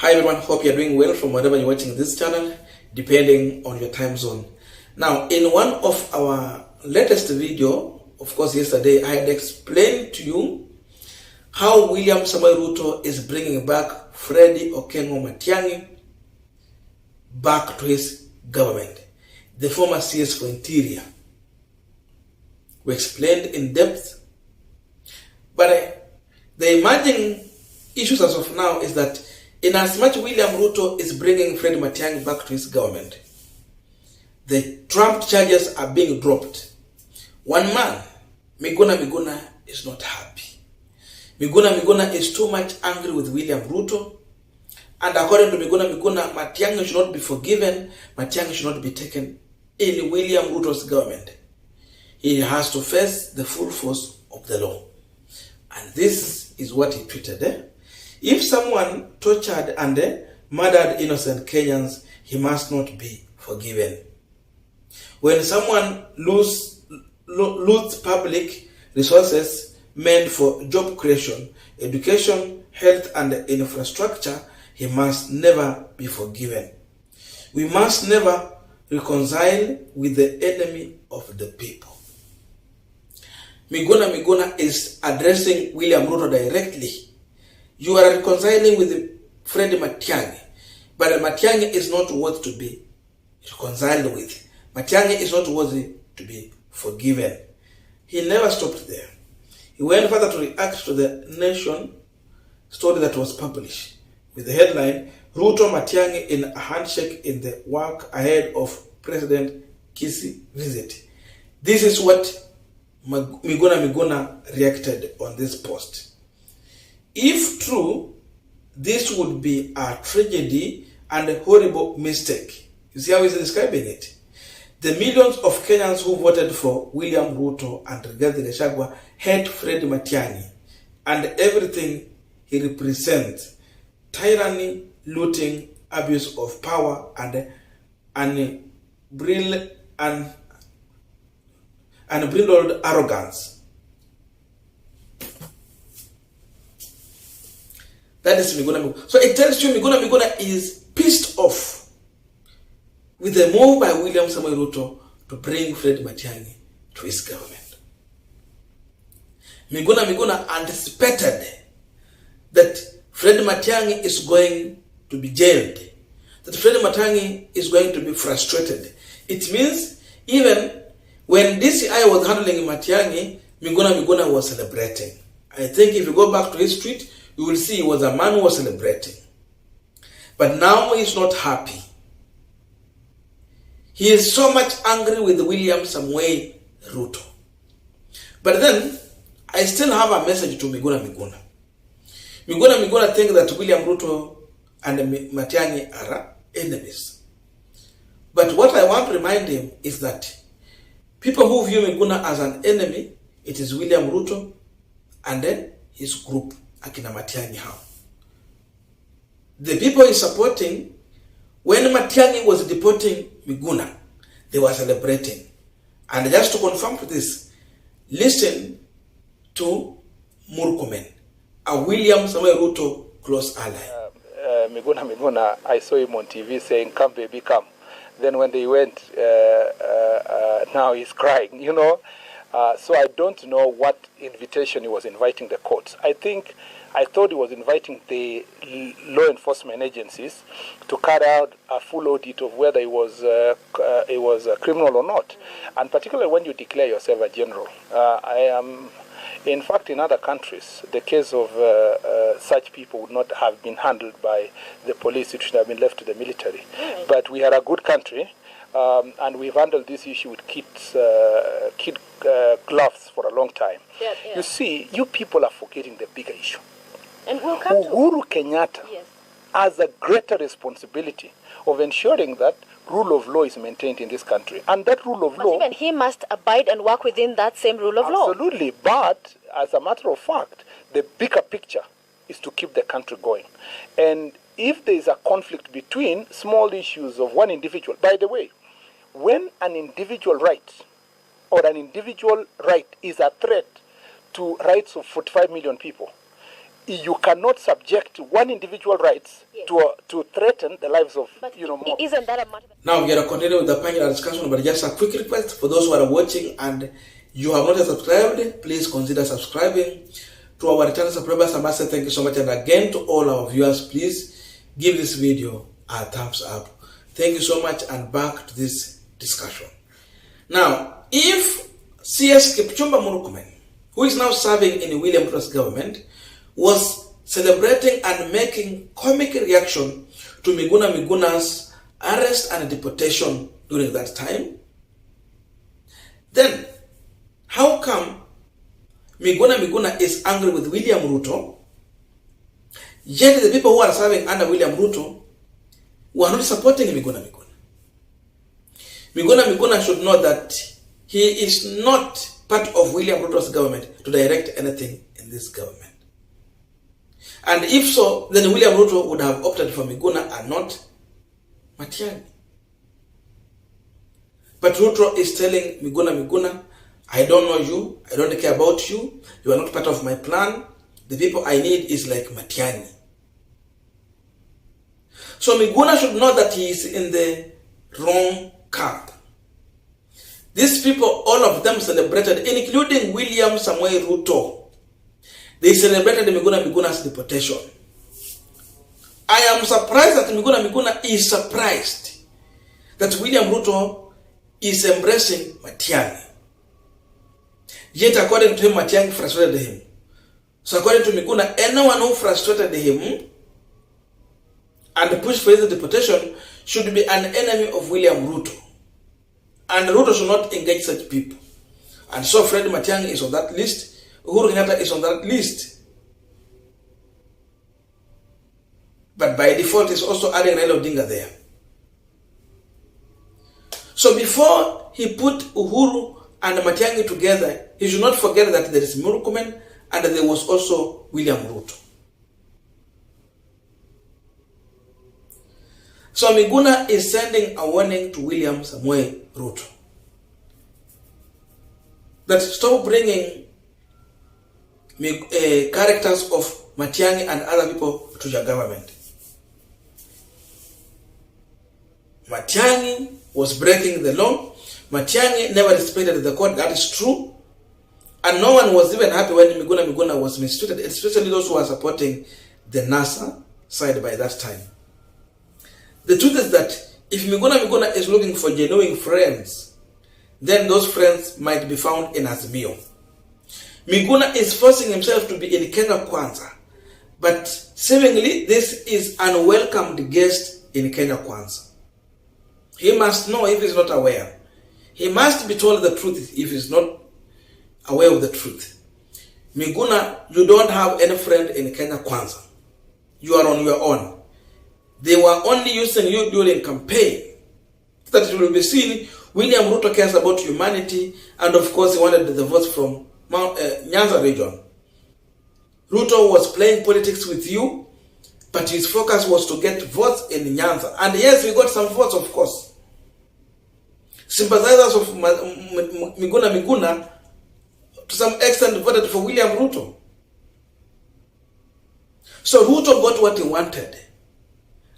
Hi everyone, hope you're doing well from wherever you're watching this channel, depending on your time zone. Now, in one of our latest video, of course yesterday, I had explained to you how William Samoei Ruto is bringing back Freddy Okengo Matiang'i back to his government, the former CS for Interior. We explained in depth, but the emerging issues as of now is that in as much William Ruto is bringing Freddy Matiang'i back to his government, the Trump charges are being dropped. One man, Miguna Miguna, is not happy. Miguna Miguna is too much angry with William Ruto, and according to Miguna Miguna, Matiang'i should not be forgiven, Matiang'i should not be taken in William Ruto's government. He has to face the full force of the law. And this is what he tweeted. If someone tortured and murdered innocent Kenyans, he must not be forgiven. When someone loses public resources meant for job creation, education, health, and infrastructure, he must never be forgiven. We must never reconcile with the enemy of the people. Miguna Miguna is addressing William Ruto directly. You are reconciling with Freddy Matiang'i, but Matiang'i is not worth to be reconciled with. Matiang'i is not worthy to be forgiven. He never stopped there. He went further to react to the Nation story that was published with the headline, Ruto Matiang'i in a handshake in the work ahead of President Kisi visit. This is what Miguna Miguna reacted on this post. If true, this would be a tragedy and a horrible mistake. You see how he's describing it? The millions of Kenyans who voted for William Ruto and Rigathi Gachagua hate Freddy Matiang'i and everything he represents: tyranny, looting, abuse of power, and unbridled arrogance. That is Miguna Miguna. So it tells you Miguna Miguna is pissed off with the move by William Samoei Ruto to bring Freddy Matiang'i to his government. Miguna Miguna anticipated that Freddy Matiang'i is going to be jailed, that Freddy Matiang'i is going to be frustrated. It means even when DCI was handling Matiang'i, Miguna Miguna was celebrating. I think if you go back to his tweet, you will see he was a man who was celebrating. But now he's not happy. He is so much angry with William Samoei Ruto. But then, I still have a message to Miguna Miguna. Miguna Miguna thinks that William Ruto and Matiang'i are enemies. But what I want to remind him is that people who view Miguna as an enemy, it is William Ruto and then his group, Akina Matiang'i how. The people he's supporting, when Matiang'i was deporting Miguna, they were celebrating. And just to confirm to this, listen to Murkomen, a William Samoei Ruto close ally. Miguna Miguna, I saw him on TV saying, "Come baby, come." Then when they went, now he's crying, you know. So I don't know what invitation he was inviting the courts. I thought he was inviting the law enforcement agencies to carry out a full audit of whether he was a criminal or not. And particularly when you declare yourself a general. In fact, in other countries, the case of such people would not have been handled by the police. It should have been left to the military. But we are a good country. And we've handled this issue with kid gloves for a long time. Yeah. You see, you people are forgetting the bigger issue. And we'll come Uhuru Kenyatta has a greater responsibility of ensuring that rule of law is maintained in this country. And that rule of law... even he must abide and work within that same rule of law. Absolutely. But, as a matter of fact, the bigger picture is to keep the country going. And if there is a conflict between small issues of one individual... By the way, when an individual right is a threat to rights of 45 million people, you cannot subject one individual rights to threaten the lives of more. Isn't that a matter? Now we're going to continue with the panel discussion, but just a quick request for those who are watching and you have not yet subscribed, please consider subscribing. To our channel subscribers, I must say thank you so much, and again to all our viewers, please give this video a thumbs up. Thank you so much, and back to this discussion. Now, if CS Kipchumba Murkomen, who is now serving in William Ruto's government, was celebrating and making comic reaction to Miguna Miguna's arrest and deportation during that time, then how come Miguna Miguna is angry with William Ruto, yet the people who are serving under William Ruto were not supporting Miguna Miguna? Miguna Miguna should know that he is not part of William Ruto's government to direct anything in this government. And if so, then William Ruto would have opted for Miguna and not Matiang'i. But Ruto is telling Miguna Miguna, I don't know you, I don't care about you, you are not part of my plan, the people I need is like Matiang'i. So Miguna should know that he is in the wrong camp. These people, all of them celebrated, including William Samuel Ruto. They celebrated Miguna Miguna's deportation. I am surprised that Miguna Miguna is surprised that William Ruto is embracing Matiang'i. Yet according to him, Matiang'i frustrated him. So according to Miguna, anyone who frustrated him and pushed for his deportation should be an enemy of William Ruto. And Ruto should not engage such people. And so Fred Matiang'i is on that list. Uhuru Kenyatta is on that list. But by default, is also adding Raila Odinga there. So before he put Uhuru and Matiang'i together, he should not forget that there is Murkomen and there was also William Ruto. So Miguna is sending a warning to William Samuel Ruto that stop bringing characters of Matiang'i and other people to your government. Matiang'i was breaking the law. Matiang'i never respected the court. That is true. And no one was even happy when Miguna Miguna was mistreated, especially those who are supporting the NASA side by that time. The truth is that if Miguna Miguna is looking for genuine friends, then those friends might be found in Azimio. Miguna is forcing himself to be in Kenya Kwanza, but seemingly this is an unwelcomed guest in Kenya Kwanza. He must know if he's not aware. He must be told the truth if he's not aware of the truth. Miguna, you don't have any friend in Kenya Kwanza. You are on your own. They were only using you during campaign. That it will be seen, William Ruto cares about humanity, and of course he wanted the votes from Nyanza region. Ruto was playing politics with you, but his focus was to get votes in Nyanza. And yes, we got some votes, of course. Sympathizers of Miguna Miguna, to some extent, voted for William Ruto. So Ruto got what he wanted.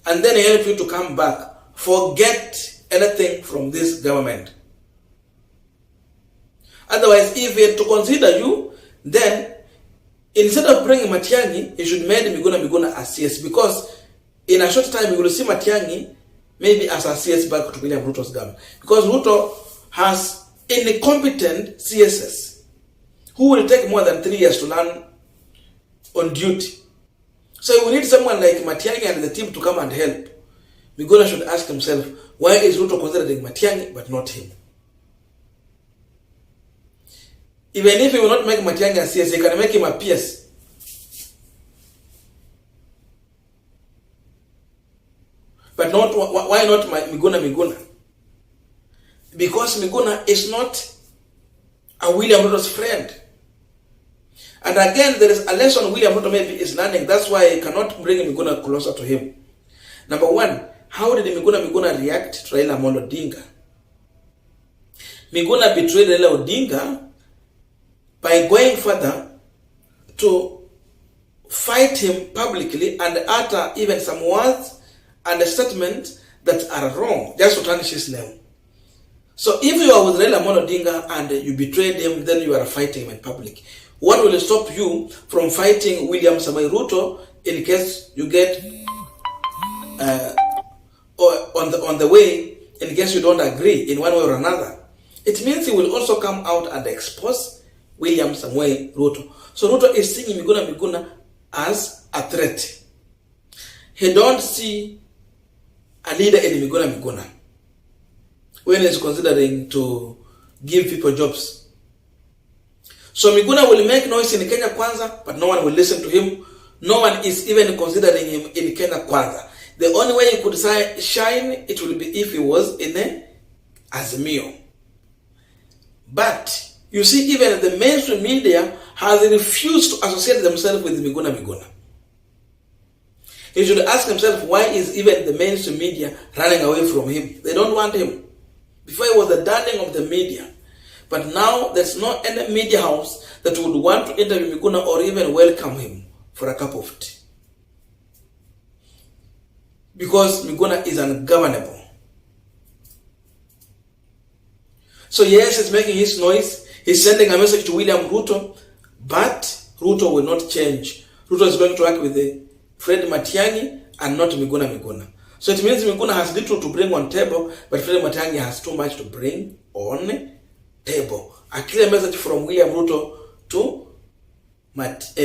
And then he helped you to come back. Forget anything from this government. Otherwise, if he had to consider you, then instead of bringing Matiang'i, he should make Miguna Miguna as CS, because in a short time, you will see Matiang'i maybe as a CS back to William Ruto's government. Because Ruto has incompetent CSs who will take more than 3 years to learn on duty. So we need someone like Matiang'i and the team to come and help. Miguna should ask himself, why is Ruto considering Matiang'i but not him? Even if he will not make Matiang'i a CS, he can make him a PS. But not, why not Miguna Miguna? Because Miguna is not a William Ruto's friend. And again, there is a lesson William Ruto maybe is learning. That's why he cannot bring Miguna closer to him. Number one, how did Miguna Miguna react to Raila Amolo Odinga? Miguna betrayed Raila Odinga by going further to fight him publicly and utter even some words and statements that are wrong, just to tarnish his name. So if you are with Raila Amolo Odinga and you betrayed him, then you are fighting him in public. What will stop you from fighting William Samoei Ruto in case you get on the way, in case you don't agree in one way or another? It means he will also come out and expose William Samoei Ruto. So Ruto is seeing Miguna Miguna as a threat. He don't see a leader in Miguna Miguna when he's considering to give people jobs. So Miguna will make noise in Kenya Kwanza, but no one will listen to him. No one is even considering him in Kenya Kwanza. The only way he could shine, it will be if he was in a Azimio. But you see, even the mainstream media has refused to associate themselves with Miguna Miguna. He should ask himself, why is even the mainstream media running away from him? They don't want him. Before he was the darling of the media. But now there's no any media house that would want to interview Miguna or even welcome him for a cup of tea. Because Miguna is ungovernable. So yes, he's making his noise. He's sending a message to William Ruto. But Ruto will not change. Ruto is going to work with Fred Matiang'i and not Miguna Miguna. So it means Miguna has little to bring on table, but Fred Matiang'i has too much to bring on table. A clear message from William Ruto to Miguna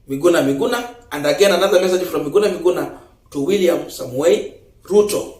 Miguna, and again another message from Miguna Miguna to William Samoei Ruto.